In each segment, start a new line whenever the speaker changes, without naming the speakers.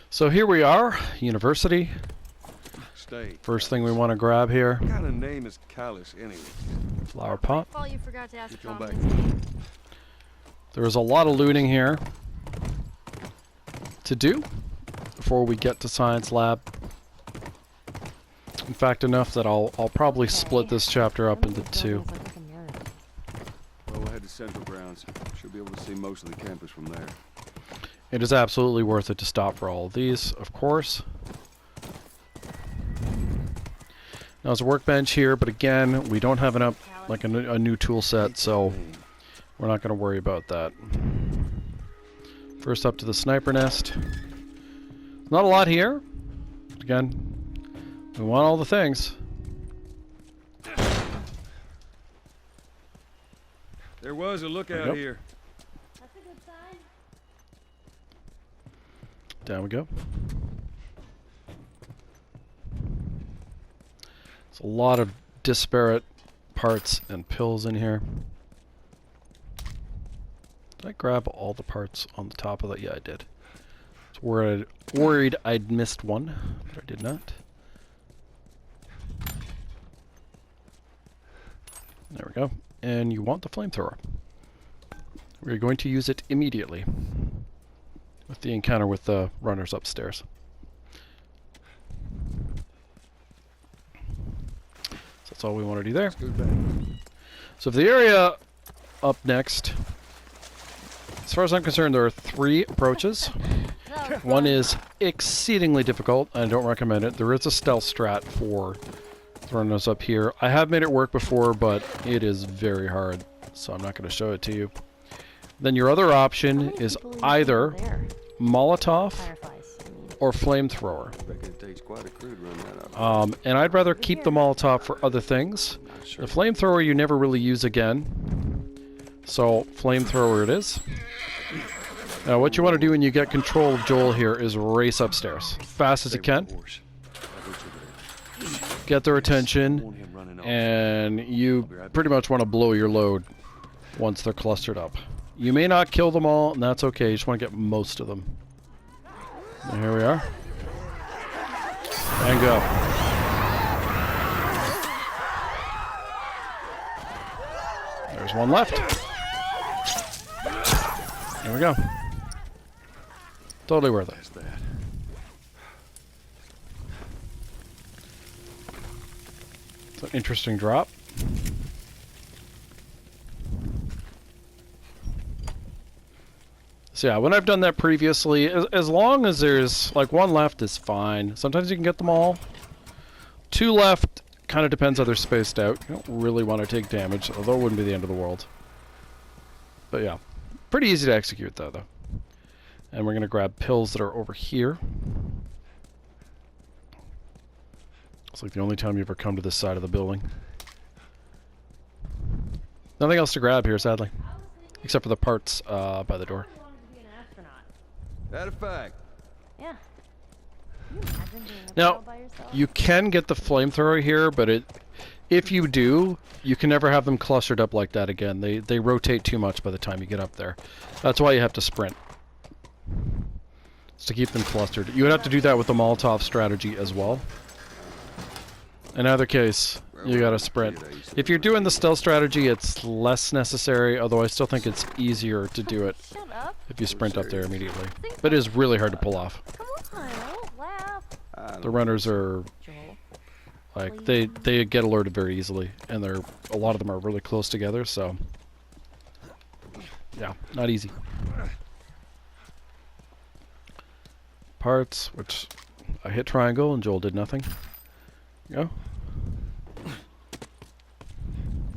So here we are, university.
Stay.
First thing we want to grab here,
What kind of name is Callus anyway?
flower pot.
Fault you forgot to ask
Get your
Tom
back.
his name.
There's a lot of looting here to do before we get to science lab. In fact, enough that I'll probably split this chapter up into two.
Well, we'll head to Central Grounds. Should be able to see most of the campus from there.
It is absolutely worth it to stop for all of these, of course. Now there's a workbench here, but again, we don't have enough, like a new tool set, so we're not going to worry about that. First up to the sniper nest. Not a lot here. Again, we want all the things.
There was a lookout here.
That's a good sign.
Down we go. There's a lot of disparate parts and pills in here. Did I grab all the parts on the top of that? Yeah, I did. I was worried I'd missed one, but I did not. There we go. And you want the flamethrower. We're going to use it immediately with the encounter with the runners upstairs. So that's all we want to do there. So for the area up next, as far as I'm concerned, there are 3 approaches. One is exceedingly difficult. I don't recommend it. There is a stealth strat for throwing those up here. I have made it work before, but it is very hard, so I'm not going to show it to you. Then your other option is either Molotov or flamethrower.
Reckon it takes quite a crew to run that up.
And I'd rather keep the Molotov for other things. The flamethrower you never really use again, so flamethrower it is. Now what you want to do when you get control of Joel here is race upstairs as fast as you can. Get their attention, and you pretty much want to blow your load once they're clustered up. You may not kill them all, and that's okay. You just want to get most of them. And here we are. And go. There's one left. There we go. Totally worth it.
That's that.
It's an interesting drop. So yeah, when I've done that previously, as long as there's like 1 left is fine. Sometimes you can get them all. 2 left kind of depends how they're spaced out. You don't really want to take damage, although it wouldn't be the end of the world. But yeah, pretty easy to execute though. And we're going to grab pills that are over here. It's like the only time you ever come to this side of the building. Nothing else to grab here, sadly. Except for the parts by the door.
That a fact.
Yeah. Can you imagine being a
Now,
girl by yourself?
you can get the flamethrower here, but if you do, you can never have them clustered up like that again. They rotate too much by the time you get up there. That's why you have to sprint. It's to keep them clustered. You would have to do that with the Molotov strategy as well. In either case, you gotta sprint. If you're doing the stealth strategy, it's less necessary, although I still think it's easier to do it
Shut up.
if you sprint up there immediately. But it is really hard to pull off.
Come on, don't laugh.
The runners are
Joel.
like they get alerted very easily, and a lot of them are really close together, so yeah, not easy. Parts, which I hit triangle and Joel did nothing. Go.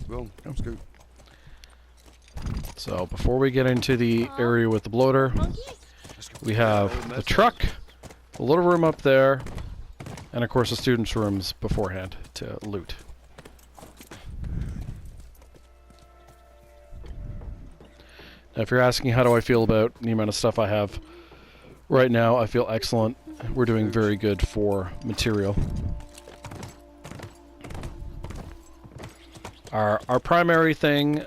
Well, scoot.
So before we get into the area with the bloater,
Monkeys?
we have the truck, a little room up there, and of course the students' rooms beforehand to loot. Now if you're asking how do I feel about the amount of stuff I have right now, I feel excellent. We're doing very good for material. Our primary thing,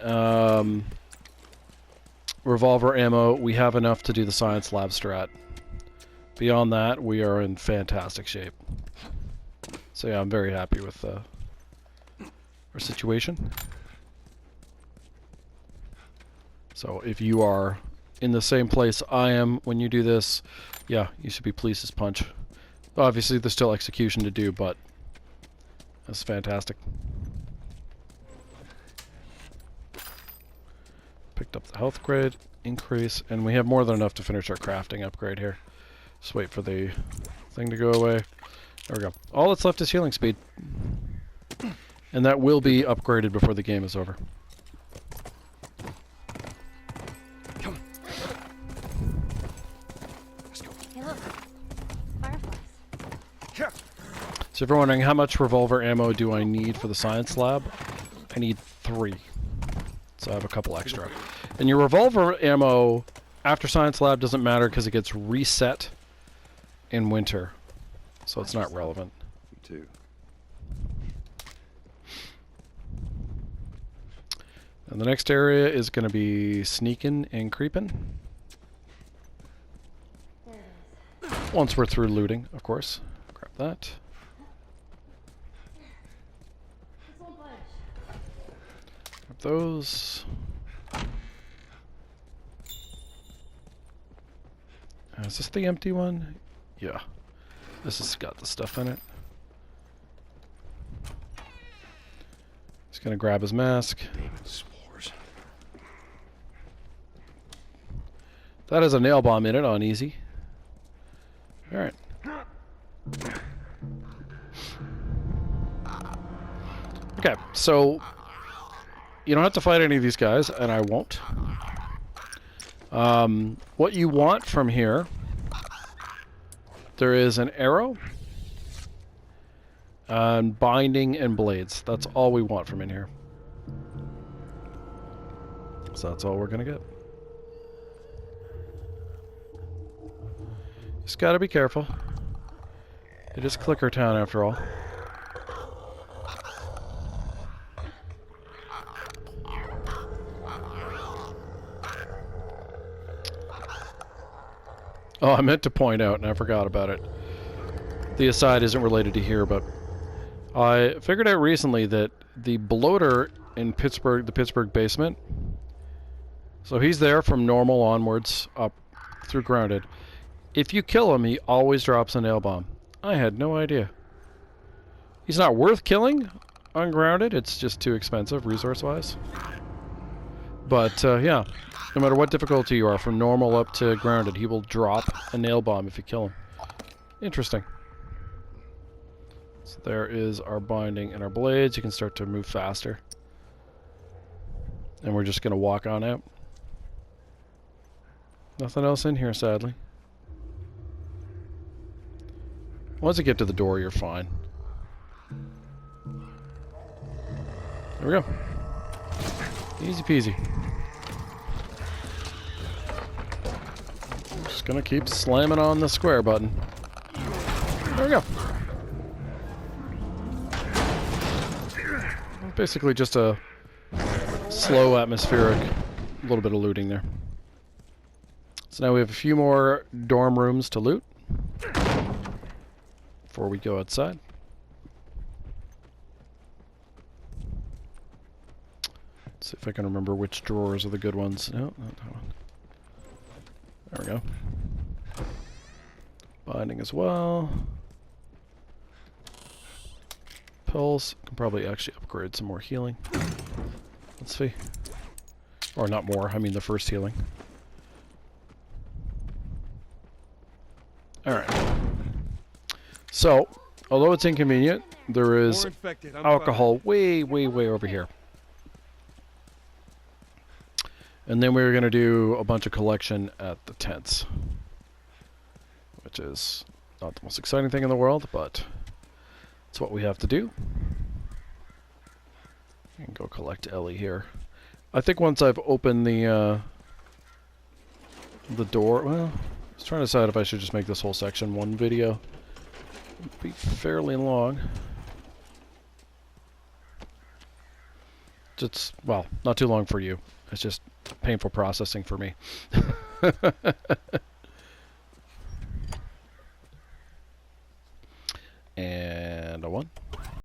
revolver ammo, we have enough to do the science lab strat. Beyond that, we are in fantastic shape. So yeah, I'm very happy with our situation. So if you are in the same place I am when you do this, yeah, you should be pleased as punch. Obviously, there's still execution to do, but that's fantastic. Picked up the health grade increase, and we have more than enough to finish our crafting upgrade here. Just wait for the thing to go away. There we go. All that's left is healing speed. And that will be upgraded before the game is over.
Come on. Let's go.
Hey, look. Fireflies.
So if you're wondering how much revolver ammo do I need for the science lab, I need 3. So I have a couple extra. And your revolver ammo after science lab doesn't matter because it gets reset in winter. So it's not relevant.
Me too.
And the next area is going to be sneaking and creeping.
There it is.
Once we're through looting, of course. Grab that.
This won't budge.
Grab those. Is this the empty one? Yeah. This has got the stuff in it. He's gonna grab his mask.
David's s'mores.
That has a nail bomb in it on easy. Alright. Okay, so you don't have to fight any of these guys, and I won't. What you want from here, there is an arrow, and binding and blades. That's all we want from in here. So that's all we're gonna get. Just gotta be careful. It is Clicker Town after all. Oh, I meant to point out, and I forgot about it. The aside isn't related to here, but I figured out recently that the bloater in Pittsburgh, the Pittsburgh basement, so he's there from normal onwards up through grounded. If you kill him, he always drops a nail bomb. I had no idea. He's not worth killing ungrounded. It's just too expensive resource-wise. But, yeah. No matter what difficulty you are, from normal up to grounded, he will drop a nail bomb if you kill him. Interesting. So there is our binding and our blades. You can start to move faster. And we're just going to walk on out. Nothing else in here, sadly. Once you get to the door, you're fine. There we go. Easy peasy. Just gonna keep slamming on the square button. There we go. Basically just a slow atmospheric, a little bit of looting there. So now we have a few more dorm rooms to loot before we go outside. Let's see if I can remember which drawers are the good ones. No, not that one. There we go. Binding as well. Pills. Can probably actually upgrade some more healing. Let's see. Or not more, I mean the first healing. Alright. So, although it's inconvenient, there is alcohol way, way, way over here. And then we're going to do a bunch of collection at the tents. Which is not the most exciting thing in the world, but it's what we have to do. And go collect Ellie here. I think once I've opened the door, well, I was trying to decide if I should just make this whole section one video. It'd be fairly long. Just, well, not too long for you. It's just painful processing for me. And a 1.